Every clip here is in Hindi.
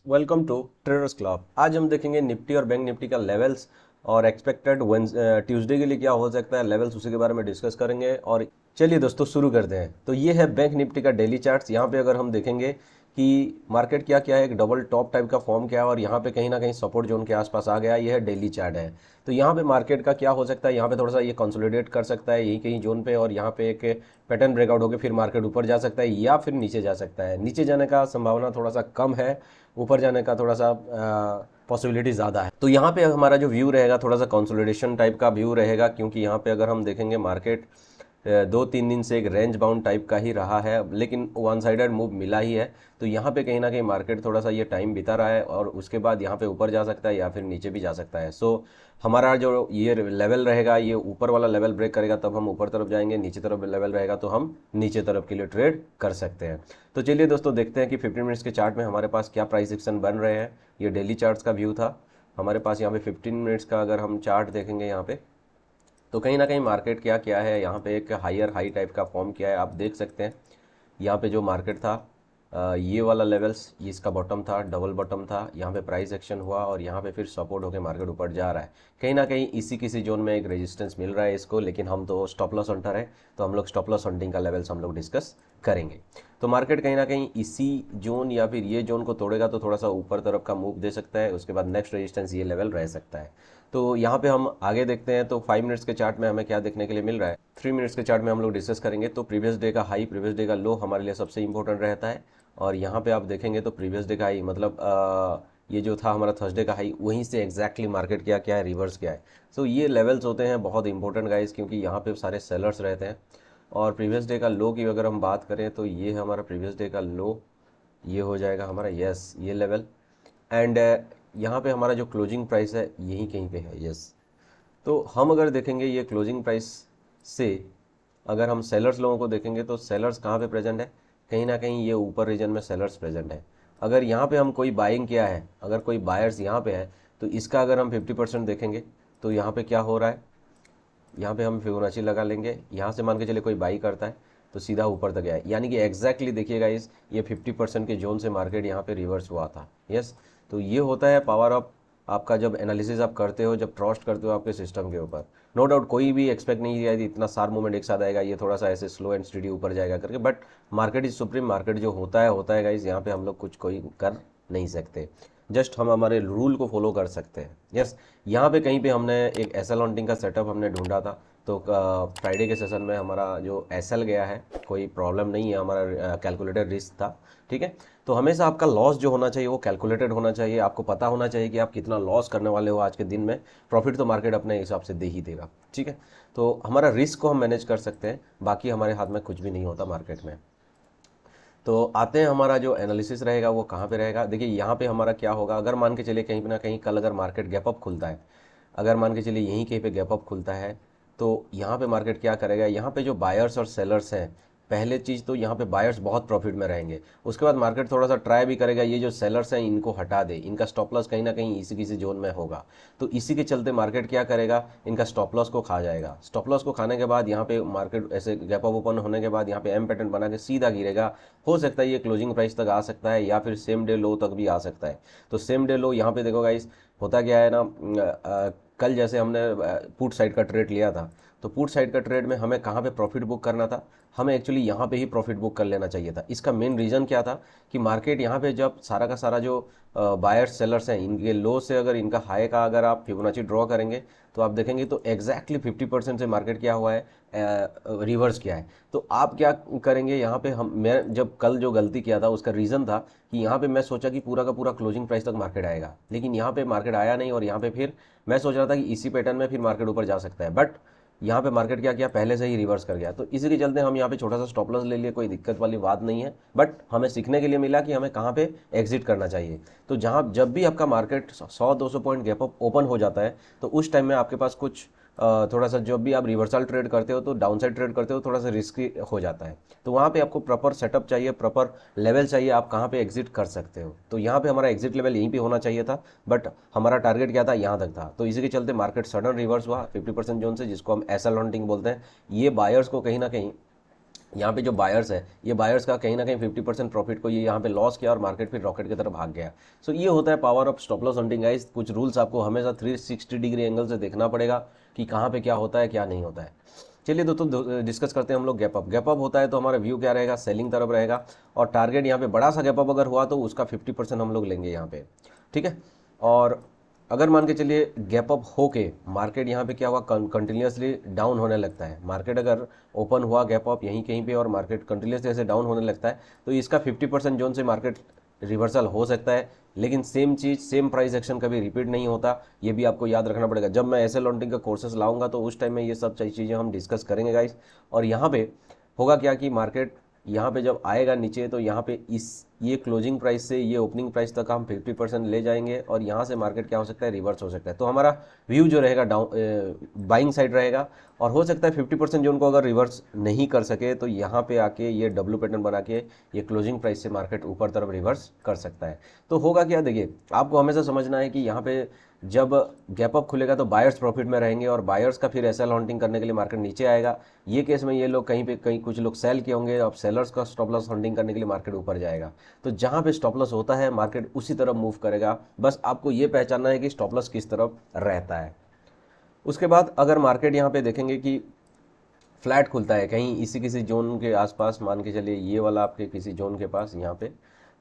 Welcome to traders club. आज हम देखेंगे निफ्टी और बैंक निफ्टी का लेवल्स और एक्सपेक्टेड ट्यूसडे के लिए क्या हो सकता है लेवल्स, उसी के बारे में डिस्कस करेंगे। और चलिए दोस्तों शुरू करते हैं। तो ये है बैंक निफ्टी का डेली चार्ट्स। यहाँ पे अगर हम देखेंगे कि मार्केट क्या है, एक डबल टॉप टाइप का फॉर्म किया है और यहाँ पे कहीं ना कहीं सपोर्ट जोन के आसपास आ गया। ये है डेली चार्ट है। तो यहाँ पे मार्केट का क्या हो सकता है, यहाँ पे थोड़ा सा ये कंसोलिडेट कर सकता है यही कहीं जोन पे, और यहाँ पे एक पैटर्न ब्रेकआउट होकर फिर मार्केट ऊपर जा सकता है या फिर नीचे जा सकता है। नीचे जाने का संभावना थोड़ा सा कम है, ऊपर जाने का थोड़ा सा पॉसिबिलिटी ज़्यादा है। तो यहाँ पे हमारा जो व्यू रहेगा थोड़ा सा कंसोलिडेशन टाइप का व्यू रहेगा, क्योंकि यहाँ पे अगर हम देखेंगे मार्केट 2-3 दिन से एक रेंज बाउंड टाइप का ही रहा है, लेकिन वन साइडेड मूव मिला ही है। तो यहाँ पे कहीं ना कहीं मार्केट थोड़ा सा ये टाइम बिता रहा है और उसके बाद यहाँ पे ऊपर जा सकता है या फिर नीचे भी जा सकता है। सो हमारा जो ये लेवल रहेगा, ये ऊपर वाला लेवल ब्रेक करेगा तब हम ऊपर तरफ जाएंगे, नीचे तरफ लेवल रहेगा तो हम नीचे तरफ के लिए ट्रेड कर सकते हैं। तो चलिए दोस्तों देखते हैं कि 15 मिनट्स के चार्ट में हमारे पास क्या प्राइस एक्शन बन रहे हैं। ये डेली चार्ट्स का व्यू था हमारे पास। यहाँ पे 15 मिनट्स का अगर हम चार्ट देखेंगे यहाँ पे, तो कहीं ना कहीं मार्केट क्या है, यहाँ पे एक हायर हाई टाइप का फॉर्म किया है। आप देख सकते हैं यहाँ पे जो मार्केट था ये वाला लेवल्स, ये इसका बॉटम था, डबल बॉटम था। यहाँ पे प्राइस एक्शन हुआ और यहाँ पे फिर सपोर्ट होकर मार्केट ऊपर जा रहा है। कहीं ना कहीं इसी किसी जोन में एक रेजिस्टेंस मिल रहा है इसको, लेकिन हम तो स्टॉप लॉस हंटर है तो हम लोग स्टॉप लॉस हंटिंग का लेवल्स हम लोग डिस्कस करेंगे। तो मार्केट कहीं ना कहीं इसी जोन या फिर ये जोन को तोड़ेगा तो थोड़ा सा ऊपर तरफ का मूव दे सकता है, उसके बाद नेक्स्ट रेजिस्टेंस ये लेवल रह सकता है। तो यहाँ पे हम आगे देखते हैं। तो 5 मिनट्स के चार्ट में हमें क्या देखने के लिए मिल रहा है, 3 मिनट्स के चार्ट में हम लोग डिस्कस करेंगे। तो प्रीवियस डे का हाई, प्रीवियस डे का लो हमारे लिए सबसे इंपॉर्टेंट रहता है। और यहाँ पे आप देखेंगे तो प्रीवियस डे का हाई मतलब ये जो था हमारा थर्सडे का हाई, वहीं से एग्जैक्टली मार्केट क्या है रिवर्स क्या है। सो ये लेवल्स होते हैं बहुत इंपॉर्टेंट गाइस, क्योंकि यहाँ पे सारे सेलर्स रहते हैं। और प्रीवियस डे का लो की अगर हम बात करें तो ये हमारा प्रीवियस डे का लो, ये हो जाएगा हमारा यस ये लेवल। एंड यहाँ पे हमारा जो क्लोजिंग प्राइस है यही कहीं पे है यस। तो हम अगर देखेंगे ये क्लोजिंग प्राइस से, अगर हम सेलर्स लोगों को देखेंगे तो सेलर्स कहाँ पे प्रेजेंट है, कहीं ना कहीं ये ऊपर रीजन में सेलर्स प्रेजेंट है। अगर यहाँ पे हम कोई बाइंग किया है, अगर कोई बायर्स यहाँ पे है, तो इसका अगर हम 50% देखेंगे तो यहाँ पे क्या हो रहा है, यहाँ पे हम फिबोनाची लगा लेंगे। यहाँ से मान के चले कोई बाई करता है तो सीधा ऊपर तक गया है, यानी कि एग्जैक्टली देखिएगा इस ये 50% के जोन से मार्केट यहाँ पे रिवर्स हुआ था यस। तो ये होता है पावर ऑफ आपका, जब एनालिसिस आप करते हो, जब ट्रस्ट करते हो आपके सिस्टम के ऊपर। नो डाउट कोई भी एक्सपेक्ट नहीं किया कि इतना सार मूवमेंट एक साथ आएगा, ये थोड़ा सा ऐसे स्लो एंड स्टडी ऊपर जाएगा करके, but market is supreme. Market जो होता है गाइज, यहाँ पे हम लोग कुछ कोई कर नहीं सकते, जस्ट हम हमारे रूल को फॉलो कर सकते हैं यस। यहाँ पे कहीं पे हमने एक एसएल हंटिंग का सेटअप हमने ढूंढा था, तो फ्राइडे के सेशन में हमारा जो एसएल गया है, कोई प्रॉब्लम नहीं है, हमारा कैलकुलेटेड रिस्क था ठीक है। तो हमेशा आपका लॉस जो होना चाहिए वो कैलकुलेटेड होना चाहिए, आपको पता होना चाहिए कि आप कितना लॉस करने वाले हो आज के दिन में। प्रॉफिट तो मार्केट अपने हिसाब से दे ही देगा ठीक है। तो हमारा रिस्क को हम मैनेज कर सकते हैं, बाकी हमारे हाथ में कुछ भी नहीं होता मार्केट में। तो आते हैं हमारा जो एनालिसिस रहेगा वो कहाँ पे रहेगा। देखिए यहाँ पे हमारा क्या होगा, अगर मान के चलिए कहीं ना कहीं कल अगर मार्केट गैप अप खुलता है, अगर मान के चलिए यहीं कहीं पे गैप अप खुलता है, तो यहाँ पे मार्केट क्या करेगा, यहाँ पे जो बायर्स और सेलर्स हैं, पहले चीज़ तो यहाँ पे बायर्स बहुत प्रॉफिट में रहेंगे। उसके बाद मार्केट थोड़ा सा ट्राई भी करेगा, ये जो सेलर्स हैं इनको हटा दे, इनका स्टॉप लॉस कहीं ना कहीं इसी किसी जोन में होगा। तो इसी के चलते मार्केट क्या करेगा, इनका स्टॉप लॉस को खा जाएगा। स्टॉप लॉस को खाने के बाद यहाँ पे मार्केट ऐसे गैप अप ओपन होने के बाद यहाँ पे एम पैटर्न बना के सीधा गिरेगा। हो सकता है ये क्लोजिंग प्राइस तक आ सकता है या फिर सेम डे लो तक भी आ सकता है। तो सेम डे लो यहाँ पे देखो गाइस, होता क्या है ना, कल जैसे हमने पुट साइड का ट्रेड लिया था, तो पुट साइड का ट्रेड में हमें कहाँ पे प्रॉफिट बुक करना था, हमें एक्चुअली यहाँ पे ही प्रॉफिट बुक कर लेना चाहिए था। इसका मेन रीज़न क्या था कि मार्केट यहाँ पे जब सारा का सारा जो बायर्स सेलर्स हैं, इनके लो से अगर इनका हाई का अगर आप फिबोनाची ड्रॉ करेंगे तो आप देखेंगे तो एग्जैक्टली 50% से मार्केट क्या हुआ है, रिवर्स किया है। तो आप क्या करेंगे यहाँ पे, हम मैं जब कल जो गलती किया था उसका रीज़न था कि यहाँ पे मैं सोचा कि पूरा का पूरा क्लोजिंग प्राइस तक मार्केट आएगा, लेकिन यहाँ पे मार्केट आया नहीं। और यहाँ पे फिर मैं सोच रहा था कि इसी पैटर्न में फिर मार्केट ऊपर जा सकता है, बट यहाँ पे मार्केट क्या किया, पहले से ही रिवर्स कर गया। तो इसी के चलते हम यहाँ पे छोटा सा स्टॉप लॉस ले लिए, कोई दिक्कत वाली बात नहीं है, बट हमें सीखने के लिए मिला कि हमें कहाँ पे एग्जिट करना चाहिए। तो जहाँ जब भी आपका market 100-200 point gap up open हो जाता है, तो उस टाइम में आपके पास कुछ थोड़ा सा जब भी आप रिवर्सल ट्रेड करते हो तो डाउन साइड ट्रेड करते हो थोड़ा सा रिस्की हो जाता है। तो वहाँ पे आपको प्रॉपर सेटअप चाहिए, प्रॉपर लेवल चाहिए, आप कहाँ पे एग्जिट कर सकते हो। तो यहाँ पे हमारा एग्जिट लेवल यहीं पे होना चाहिए था, बट हमारा टारगेट क्या था, यहाँ तक था। तो इसी के चलते मार्केट सडन रिवर्स हुआ 50% जोन से, जिसको हम एसएल हंटिंग बोलते हैं। ये बायर्स को कहीं ना कहीं, यहाँ पे जो बायर्स है, ये बायर्स का कहीं ना कहीं 50% प्रॉफिट को ये यहाँ पे लॉस किया और मार्केट फिर रॉकेट की तरफ भाग गया। सो ये होता है power of stop loss hunting guys. कुछ रूल्स आपको हमेशा 360 डिग्री एंगल से देखना पड़ेगा कि कहाँ पे क्या होता है क्या नहीं होता है। चलिए दोस्तों डिस्कस करते हैं हम लोग गैप अप। गैप अप होता है तो हमारा व्यू क्या रहेगा, सेलिंग तरफ रहेगा, और टारगेट यहाँ पे बड़ा सा गैप अप अगर हुआ तो उसका 50% हम लोग लेंगे यहाँ पे, ठीक है। और अगर मान के चलिए गैप अप होके मार्केट यहाँ पे क्या हुआ, कंटिन्यूसली डाउन होने लगता है। मार्केट अगर ओपन हुआ गैप अप यहीं कहीं पे और मार्केट कंटिन्यूसली ऐसे डाउन होने लगता है, तो इसका 50% जोन से मार्केट रिवर्सल हो सकता है। लेकिन सेम चीज़, सेम प्राइस एक्शन कभी रिपीट नहीं होता, ये भी आपको याद रखना पड़ेगा। जब मैं ऐसे लॉन्टिंग का कोर्सेस लाऊंगा तो उस टाइम में ये सब चीज़ें हम डिस्कस करेंगे गाइस। और यहाँ पे होगा क्या कि मार्केट यहाँ पे जब आएगा नीचे, तो यहाँ पे ये क्लोजिंग प्राइस से ये ओपनिंग प्राइस तक हम 50% ले जाएंगे, और यहाँ से मार्केट क्या हो सकता है, रिवर्स हो सकता है। तो हमारा व्यू जो रहेगा डाउन बाइंग साइड रहेगा, और हो सकता है 50% जोन को अगर रिवर्स नहीं कर सके तो यहाँ पे आके ये डब्ल्यू पैटर्न बना के ये क्लोजिंग प्राइस से मार्केट ऊपर तरफ रिवर्स कर सकता है। तो होगा क्या, देखिए आपको हमेशा समझना है कि यहाँ पे जब गैप अप खुलेगा तो बायर्स प्रॉफिट में रहेंगे, और बायर्स का फिर एसएल हंटिंग करने के लिए मार्केट नीचे आएगा। ये केस में ये लोग कहीं पे कहीं कुछ लोग सेल किए होंगे, अब सेलर्स का स्टॉप लॉस हंटिंग करने के लिए मार्केट ऊपर जाएगा। तो जहाँ पे स्टॉप लॉस होता है मार्केट उसी तरफ मूव करेगा। बस आपको ये पहचानना है कि स्टॉप लॉस किस तरफ रहता है। उसके बाद अगर मार्केट यहाँ पे देखेंगे कि फ्लैट खुलता है कहीं इसी किसी जोन के आसपास, मान के चलिए ये वाला आपके किसी जोन के पास यहाँ पे,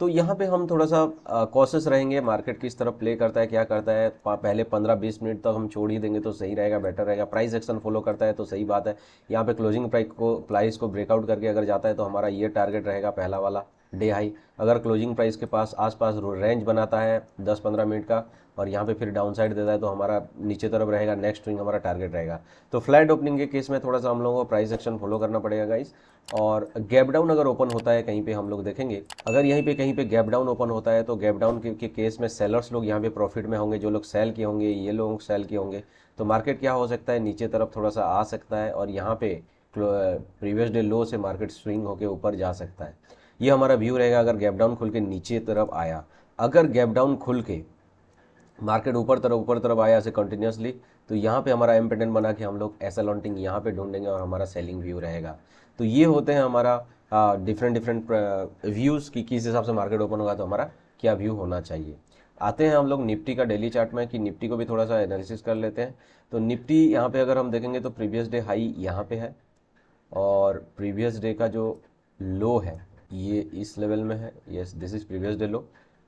तो यहाँ पे हम थोड़ा सा कॉशियस रहेंगे। मार्केट किस तरफ प्ले करता है क्या करता है, पहले 15-20 मिनट तक हम छोड़ ही देंगे तो सही रहेगा, बेटर रहेगा। प्राइस एक्शन फॉलो करता है तो सही बात है। यहाँ पे क्लोजिंग प्राइस को ब्रेकआउट करके अगर जाता है तो हमारा ये टारगेट रहेगा पहला वाला, डे हाई। अगर क्लोजिंग प्राइस के पास आसपास रेंज बनाता है 10-15 मिनट का, और यहाँ पे फिर डाउन साइड देता है, तो हमारा नीचे तरफ रहेगा, नेक्स्ट स्विंग हमारा टारगेट रहेगा। तो फ्लैट ओपनिंग के केस में थोड़ा सा हम लोगों को प्राइस एक्शन फॉलो करना पड़ेगा गाइस। और गैप डाउन अगर ओपन होता है कहीं पे, हम लोग देखेंगे अगर यहीं पे कहीं पे गैप डाउन ओपन होता है, तो गैप डाउन के केस में सेलर्स लोग यहाँ पे प्रॉफिट में होंगे, जो लोग सेल किए होंगे, ये लोग सेल किए होंगे। तो मार्केट क्या हो सकता है, नीचे तरफ थोड़ा सा आ सकता है, और यहाँ पे प्रीवियस डे लो से मार्केट स्विंग होकर ऊपर जा सकता है। ये हमारा व्यू रहेगा अगर गैप डाउन खुल के नीचे तरफ आया। अगर गैप डाउन खुल के मार्केट ऊपर तरफ आया ऐसे कंटिन्यूसली, तो यहाँ पे हमारा एम पैटर्न बना के हम लोग ऐसा लॉन्टिंग यहाँ पे ढूंढेंगे और हमारा सेलिंग व्यू रहेगा। तो ये होते हैं हमारा डिफरेंट व्यूज़ कि किस हिसाब से मार्केट ओपन होगा तो हमारा क्या व्यू होना चाहिए। आते हैं हम लोग निफ्टी का डेली चार्ट में, कि निफ्टी को भी थोड़ा सा एनालिसिस कर लेते हैं। तो निफ्टी यहाँ पे अगर हम देखेंगे तो प्रीवियस डे हाई यहाँ पे है, और प्रीवियस डे का जो लो है ये इस लेवल में है। Yes, this is previous day low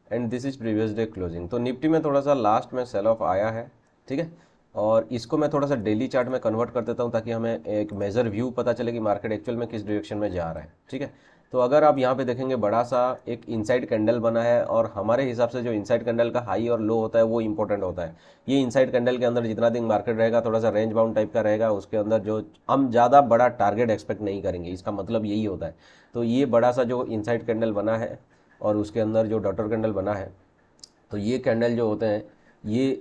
and this is previous day closing. तो निफ्टी में थोड़ा सा लास्ट में सेल ऑफ आया है, ठीक है। और इसको मैं थोड़ा सा डेली चार्ट में कन्वर्ट कर देता हूँ ताकि हमें एक मेजर व्यू पता चले कि मार्केट एक्चुअल में किस डायरेक्शन में जा रहा है, ठीक है। तो अगर आप यहाँ पे देखेंगे बड़ा सा एक इनसाइड कैंडल बना है, और हमारे हिसाब से जो इनसाइड कैंडल का हाई और लो होता है वो इंपॉर्टेंट होता है। ये इनसाइड कैंडल के अंदर जितना दिन मार्केट रहेगा थोड़ा सा रेंज बाउंड टाइप का रहेगा, उसके अंदर जो हम ज़्यादा बड़ा टारगेट एक्सपेक्ट नहीं करेंगे, इसका मतलब यही होता है। तो ये बड़ा सा जो इनसाइड कैंडल बना है और उसके अंदर जो डॉटर कैंडल बना है, तो ये कैंडल जो होते हैं ये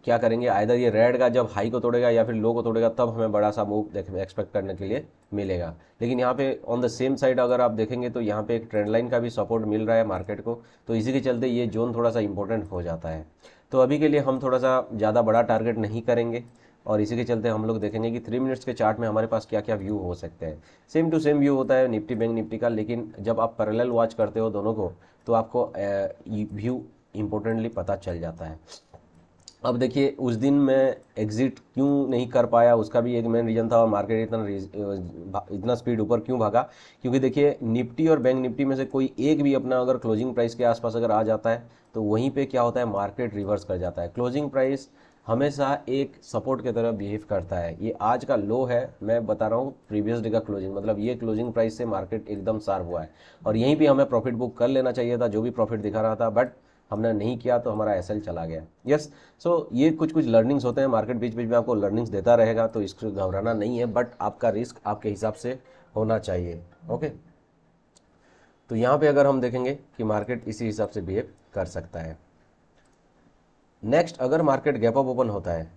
क्या करेंगे, आइदर ये रेड का जब हाई को तोड़ेगा या फिर लो को तोड़ेगा, तब हमें बड़ा सा मूव देखने एक्सपेक्ट करने के लिए मिलेगा। लेकिन यहाँ पे ऑन द सेम साइड अगर आप देखेंगे तो यहाँ पे एक ट्रेंड लाइन का भी सपोर्ट मिल रहा है मार्केट को, तो इसी के चलते ये जोन थोड़ा सा इंपॉर्टेंट हो जाता है। तो अभी के लिए हम थोड़ा सा ज़्यादा बड़ा टारगेट नहीं करेंगे, और इसी के चलते हम लोग देखेंगे कि 3 मिनट्स के चार्ट में हमारे पास क्या क्या व्यू हो सकते हैं। सेम टू सेम व्यू होता है निफ्टी बैंक निफ्टी का, लेकिन जब आप पैरेलल वॉच करते हो दोनों को तो आपको व्यू इंपॉर्टेंटली पता चल जाता है। अब देखिए उस दिन मैं एग्जिट क्यों नहीं कर पाया, उसका भी एक मेन रीज़न था, और मार्केट इतना स्पीड ऊपर क्यों भागा, क्योंकि देखिए निफ्टी और बैंक निफ्टी में से कोई एक भी अपना अगर क्लोजिंग प्राइस के आसपास अगर आ जाता है तो वहीं पे क्या होता है, मार्केट रिवर्स कर जाता है। क्लोजिंग प्राइस हमेशा एक सपोर्ट की तरह बिहेव करता है। ये आज का लो है, मैं बता रहा हूँ प्रीवियस डे का क्लोजिंग, मतलब ये क्लोजिंग प्राइस से मार्केट एकदम शार्प हुआ है, और यहीं पे हमें प्रॉफिट बुक कर लेना चाहिए था जो भी प्रॉफिट दिखा रहा था, बट हमने नहीं किया तो हमारा एसएल चला गया। यस, सो ये कुछ कुछ लर्निंग्स होते हैं, मार्केट बीच बीच में आपको लर्निंग्स देता रहेगा, तो इसको घबराना नहीं है, बट आपका रिस्क आपके हिसाब से होना चाहिए। ओके, तो यहाँ पे अगर हम देखेंगे कि मार्केट इसी हिसाब से बिहेव कर सकता है। नेक्स्ट, अगर मार्केट गैप अप ओपन होता है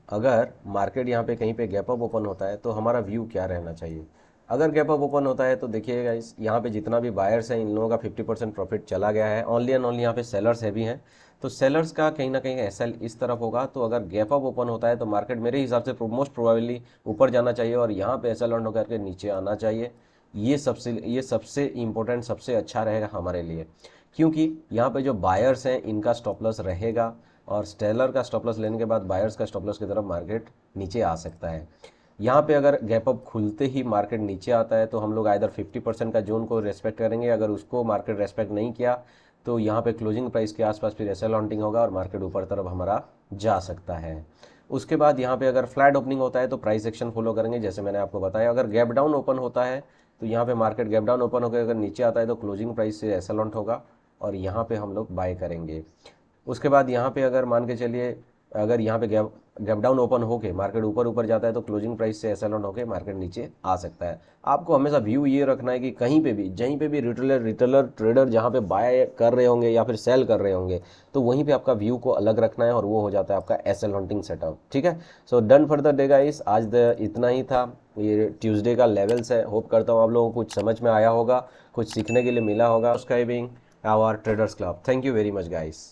अगर मार्केट यहाँ पे कहीं पे गैप अप ओपन होता है तो हमारा व्यू क्या रहना चाहिए। अगर गैप अप ओपन होता है तो देखिएगा इस यहाँ पे जितना भी बायर्स हैं इन लोगों का 50% प्रॉफिट चला गया है, ओनली एंड ओनली यहाँ पे सेलर्स हैवी हैं। तो सेलर्स का कहीं ना कहीं एसएल इस तरफ होगा। तो अगर गैप अप ओपन होता है तो मार्केट मेरे हिसाब से मोस्ट प्रोबेबली ऊपर जाना चाहिए और यहाँ पे एसएल ऑन होकर के नीचे आना चाहिए। ये सबसे इम्पोर्टेंट, सबसे अच्छा रहेगा हमारे लिए, क्योंकि यहाँ पे जो बायर्स हैं इनका स्टॉप लॉस रहेगा और सेलर का स्टॉप लॉस लेने के बाद बायर्स का स्टॉप लॉस की तरफ मार्केट नीचे आ सकता है। यहाँ पे अगर गैप अप खुलते ही मार्केट नीचे आता है तो हम लोग आइदर 50% का जोन को रेस्पेक्ट करेंगे, अगर उसको मार्केट रेस्पेक्ट नहीं किया तो यहाँ पे क्लोजिंग प्राइस के आसपास फिर एसएल लॉन्टिंग होगा और मार्केट ऊपर तरफ हमारा जा सकता है। उसके बाद यहाँ पे अगर फ्लैट ओपनिंग होता है तो प्राइस एक्शन फॉलो करेंगे, जैसे मैंने आपको बताया। अगर गैप डाउन ओपन होता है तो यहाँ पे मार्केट गैप डाउन ओपन होकर अगर नीचे आता है तो क्लोजिंग प्राइस से एसएल लॉन्ट होगा और यहाँ पे हम लोग बाय करेंगे। उसके बाद यहाँ पे अगर मान के चलिए अगर यहाँ पे गैप डाउन ओपन होके मार्केट ऊपर ऊपर जाता है तो क्लोजिंग प्राइस से एसएल ऑन होके मार्केट नीचे आ सकता है। आपको हमेशा व्यू ये रखना है कि कहीं पे भी जहीं पे भी रिटेलर ट्रेडर जहाँ पे बाय कर रहे होंगे या फिर सेल कर रहे होंगे तो वहीं पे आपका व्यू को अलग रखना है और वो हो जाता है आपका एसएल हंटिंग सेटअप। ठीक है, so done for the day guys, आज इतना ही था। ये ट्यूसडे का लेवल्स है। होप करता हूँ आप लोगों को कुछ समझ में आया होगा, कुछ सीखने के लिए मिला होगा। Subscribing our traders club. Thank you very much guys.